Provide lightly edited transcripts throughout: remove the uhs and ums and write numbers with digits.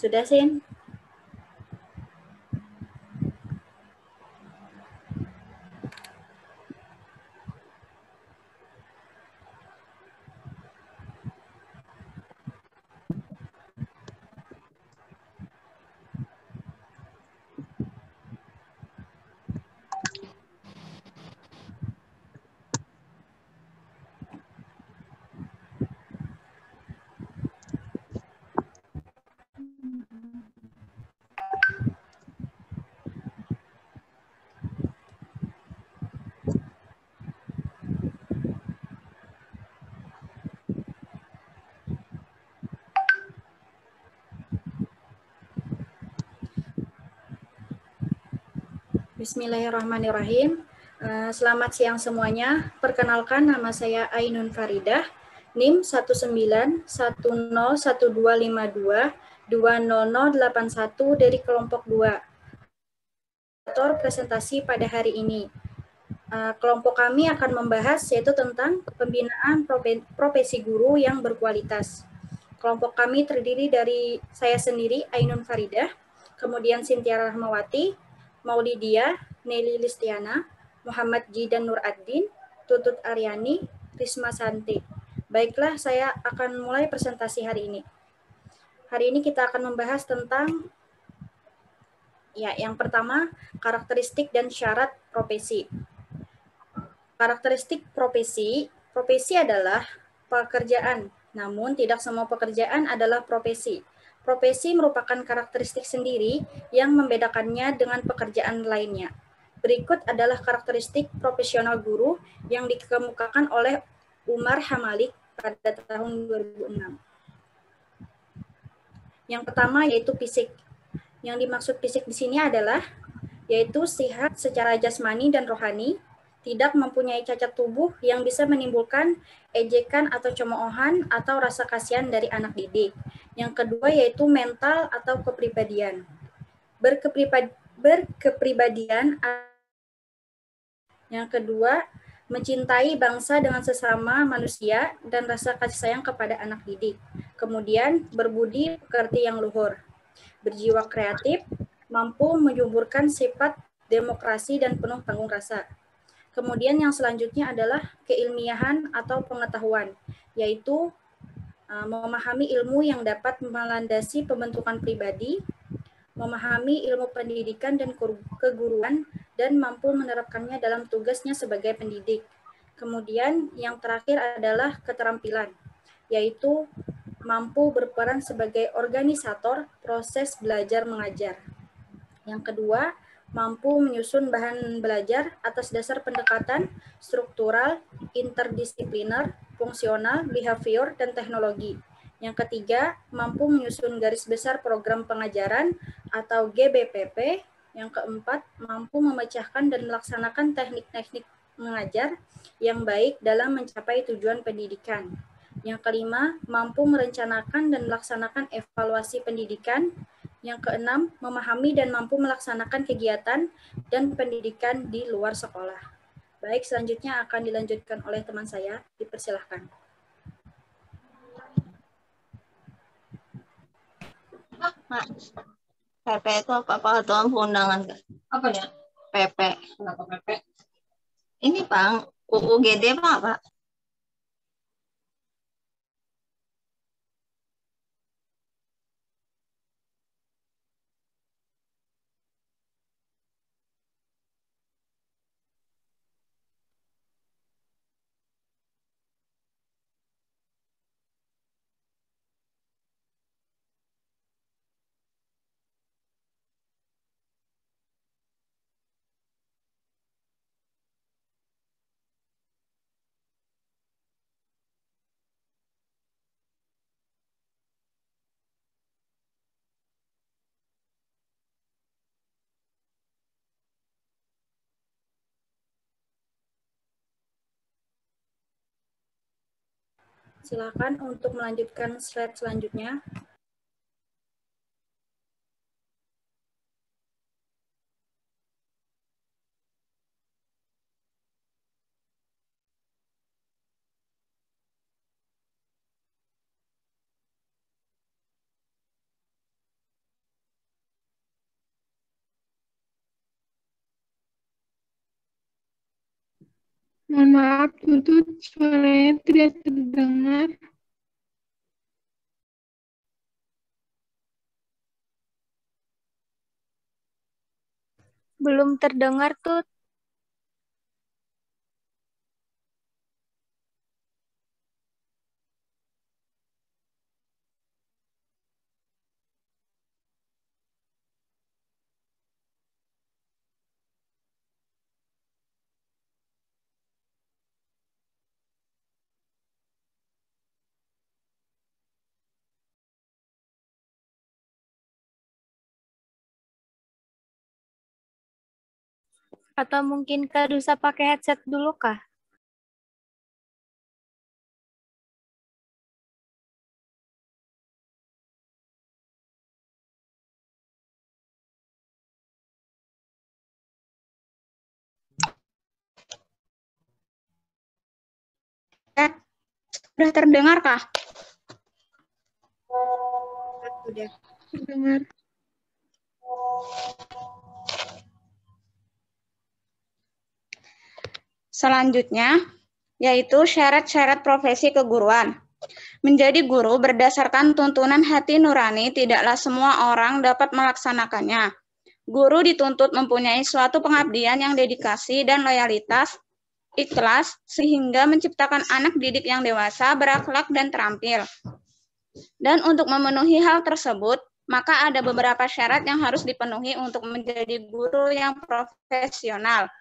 Sudah, Sin? Bismillahirrahmanirrahim. Selamat siang semuanya. Perkenalkan, nama saya Ainun Faridah, NIM 1911252200081 dari kelompok 2. Presentasi pada hari ini. Kelompok kami akan membahas yaitu tentang pembinaan profesi guru yang berkualitas. Kelompok kami terdiri dari saya sendiri, Ainun Faridah, kemudian Sintia Rahmawati, Maulidia, Nelly Listiana, Muhammad Jidan Nur Addin, Tutut Aryani, Risma Santi. Baiklah, saya akan mulai presentasi hari ini. Hari ini kita akan membahas tentang yang pertama, karakteristik dan syarat profesi. Karakteristik profesi adalah pekerjaan, namun tidak semua pekerjaan adalah profesi. Profesi merupakan karakteristik sendiri yang membedakannya dengan pekerjaan lainnya. Berikut adalah karakteristik profesional guru yang dikemukakan oleh Umar Hamalik pada tahun 2006. Yang pertama yaitu fisik. Yang dimaksud fisik di sini adalah yaitu sehat secara jasmani dan rohani, tidak mempunyai cacat tubuh yang bisa menimbulkan ejekan atau cemoohan atau rasa kasihan dari anak didik. Yang kedua yaitu mental atau kepribadian. Berkepribadian. Yang kedua, mencintai bangsa dengan sesama manusia dan rasa kasih sayang kepada anak didik. Kemudian, berbudi pekerti yang luhur. Berjiwa kreatif, mampu menyuburkan sifat demokrasi dan penuh tanggung rasa. Kemudian yang selanjutnya adalah keilmiahan atau pengetahuan, yaitu memahami ilmu yang dapat melandasi pembentukan pribadi, memahami ilmu pendidikan dan keguruan, dan mampu menerapkannya dalam tugasnya sebagai pendidik. Kemudian yang terakhir adalah keterampilan, yaitu mampu berperan sebagai organisator proses belajar mengajar. Yang kedua, mampu menyusun bahan belajar atas dasar pendekatan struktural, interdisipliner, fungsional, behavior, dan teknologi. Yang ketiga, mampu menyusun garis besar program pengajaran atau GBPP. Yang keempat, mampu memecahkan dan melaksanakan teknik-teknik mengajar yang baik dalam mencapai tujuan pendidikan. Yang kelima, mampu merencanakan dan melaksanakan evaluasi pendidikan. Yang keenam, memahami dan mampu melaksanakan kegiatan dan pendidikan di luar sekolah. Baik, selanjutnya akan dilanjutkan oleh teman saya. Dipersilahkan. PP itu apa Pak? Tuan undangan nggak? Apa ya? PP. Kenapa PP? Ini Pak, UUGD Pak. Silakan untuk melanjutkan slide selanjutnya. Mohon maaf, Tutut, suaranya tidak terdengar. Belum terdengar, Tut. Atau mungkin Kak Dusa pakai headset dulu kah? Sudah terdengar kah? Sudah. Terdengar. Selanjutnya, yaitu syarat-syarat profesi keguruan. Menjadi guru berdasarkan tuntunan hati nurani tidaklah semua orang dapat melaksanakannya. Guru dituntut mempunyai suatu pengabdian yang dedikasi dan loyalitas, ikhlas, sehingga menciptakan anak didik yang dewasa, berakhlak, dan terampil. Dan untuk memenuhi hal tersebut, maka ada beberapa syarat yang harus dipenuhi untuk menjadi guru yang profesional.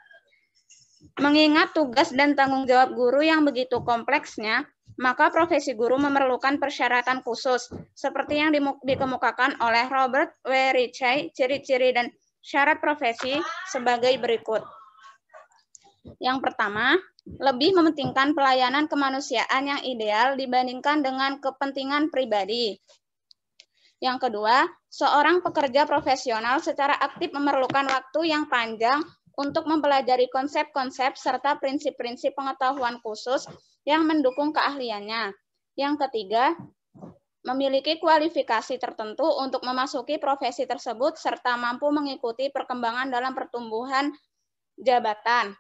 Mengingat tugas dan tanggung jawab guru yang begitu kompleksnya, maka profesi guru memerlukan persyaratan khusus, seperti yang dikemukakan oleh Robert W. Ritchie, ciri-ciri dan syarat profesi sebagai berikut. Yang pertama, lebih mementingkan pelayanan kemanusiaan yang ideal dibandingkan dengan kepentingan pribadi. Yang kedua, seorang pekerja profesional secara aktif memerlukan waktu yang panjang untuk mempelajari konsep-konsep serta prinsip-prinsip pengetahuan khusus yang mendukung keahliannya. Yang ketiga, memiliki kualifikasi tertentu untuk memasuki profesi tersebut serta mampu mengikuti perkembangan dalam pertumbuhan jabatan.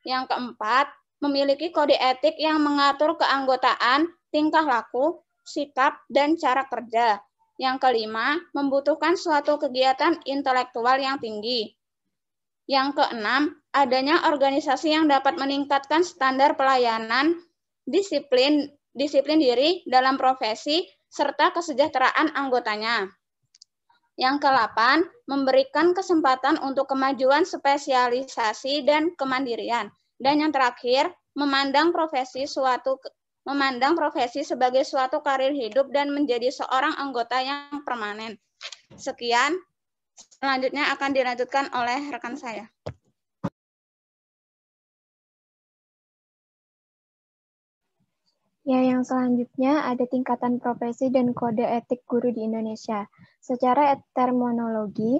Yang keempat, memiliki kode etik yang mengatur keanggotaan, tingkah laku, sikap, dan cara kerja. Yang kelima, membutuhkan suatu kegiatan intelektual yang tinggi. Yang keenam, adanya organisasi yang dapat meningkatkan standar pelayanan, disiplin diri dalam profesi, serta kesejahteraan anggotanya. Yang ke-8, memberikan kesempatan untuk kemajuan spesialisasi dan kemandirian. Dan yang terakhir, memandang profesi sebagai suatu karir hidup dan menjadi seorang anggota yang permanen. Sekian, selanjutnya akan dilanjutkan oleh rekan saya. Ya, yang selanjutnya ada tingkatan profesi dan kode etik guru di Indonesia. Secara terminologi,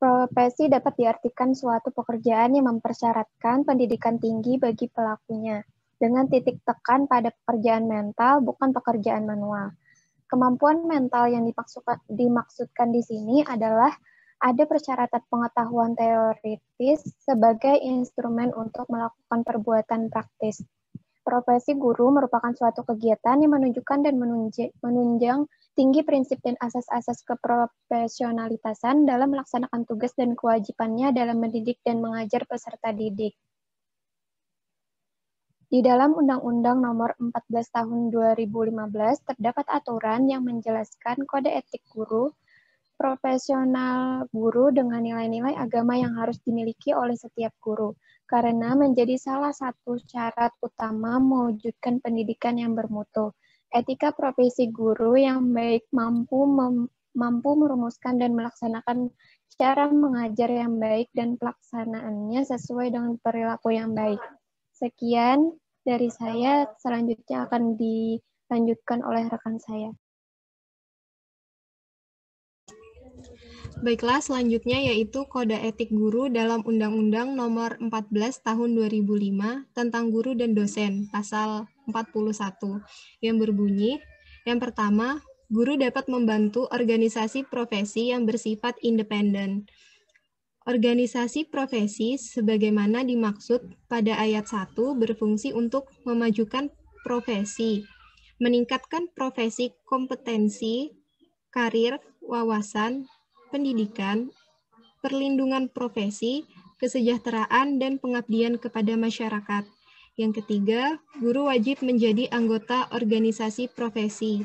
profesi dapat diartikan suatu pekerjaan yang mempersyaratkan pendidikan tinggi bagi pelakunya, dengan titik tekan pada pekerjaan mental, bukan pekerjaan manual. Kemampuan mental yang dimaksudkan di sini adalah ada persyaratan pengetahuan teoritis sebagai instrumen untuk melakukan perbuatan praktis. Profesi guru merupakan suatu kegiatan yang menunjukkan dan menunjang tinggi prinsip dan asas-asas keprofesionalitasan dalam melaksanakan tugas dan kewajibannya dalam mendidik dan mengajar peserta didik. Di dalam Undang-Undang Nomor 14 Tahun 2015 terdapat aturan yang menjelaskan kode etik guru, profesional guru dengan nilai-nilai agama yang harus dimiliki oleh setiap guru, karena menjadi salah satu syarat utama mewujudkan pendidikan yang bermutu. Etika profesi guru yang baik mampu merumuskan dan melaksanakan cara mengajar yang baik dan pelaksanaannya sesuai dengan perilaku yang baik. Sekian dari saya, selanjutnya akan dilanjutkan oleh rekan saya. Baiklah, selanjutnya yaitu Kode Etik Guru dalam Undang-Undang Nomor 14 Tahun 2005 tentang Guru dan Dosen, Pasal 41, yang berbunyi, yang pertama, guru dapat membantu organisasi profesi yang bersifat independen. Organisasi profesi sebagaimana dimaksud pada ayat 1 berfungsi untuk memajukan profesi, meningkatkan profesi kompetensi, karir, wawasan, pendidikan, perlindungan profesi, kesejahteraan, dan pengabdian kepada masyarakat. Yang ketiga, guru wajib menjadi anggota organisasi profesi.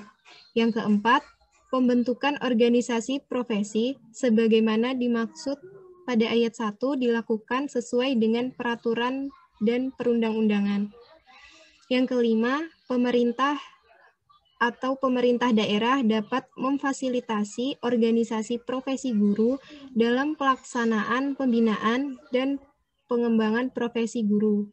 Yang keempat, pembentukan organisasi profesi sebagaimana dimaksud pada ayat 1 dilakukan sesuai dengan peraturan dan perundang-undangan. Yang kelima, pemerintah atau pemerintah daerah dapat memfasilitasi organisasi profesi guru dalam pelaksanaan pembinaan dan pengembangan profesi guru.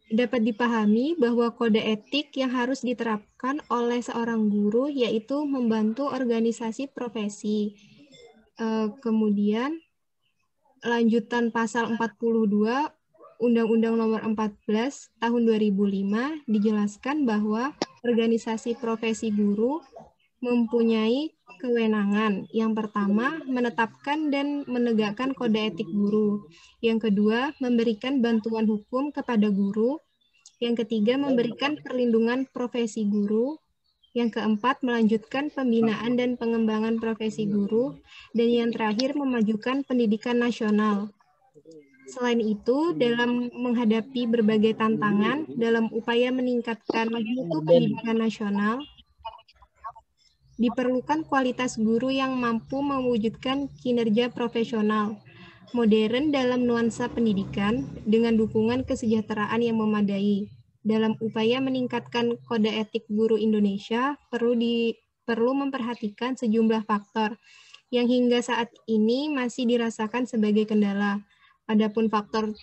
Dapat dipahami bahwa kode etik yang harus diterapkan oleh seorang guru yaitu membantu organisasi profesi. Kemudian lanjutan pasal 42 Undang-Undang Nomor 14 Tahun 2005 dijelaskan bahwa organisasi profesi guru mempunyai kewenangan. Yang pertama, menetapkan dan menegakkan kode etik guru. Yang kedua, memberikan bantuan hukum kepada guru. Yang ketiga, memberikan perlindungan profesi guru. Yang keempat, melanjutkan pembinaan dan pengembangan profesi guru. Dan yang terakhir, memajukan pendidikan nasional. Selain itu, dalam menghadapi berbagai tantangan, dalam upaya meningkatkan mutu pendidikan nasional, diperlukan kualitas guru yang mampu mewujudkan kinerja profesional, modern dalam nuansa pendidikan, dengan dukungan kesejahteraan yang memadai. Dalam upaya meningkatkan kode etik guru Indonesia, perlu memperhatikan sejumlah faktor yang hingga saat ini masih dirasakan sebagai kendala. Adapun faktor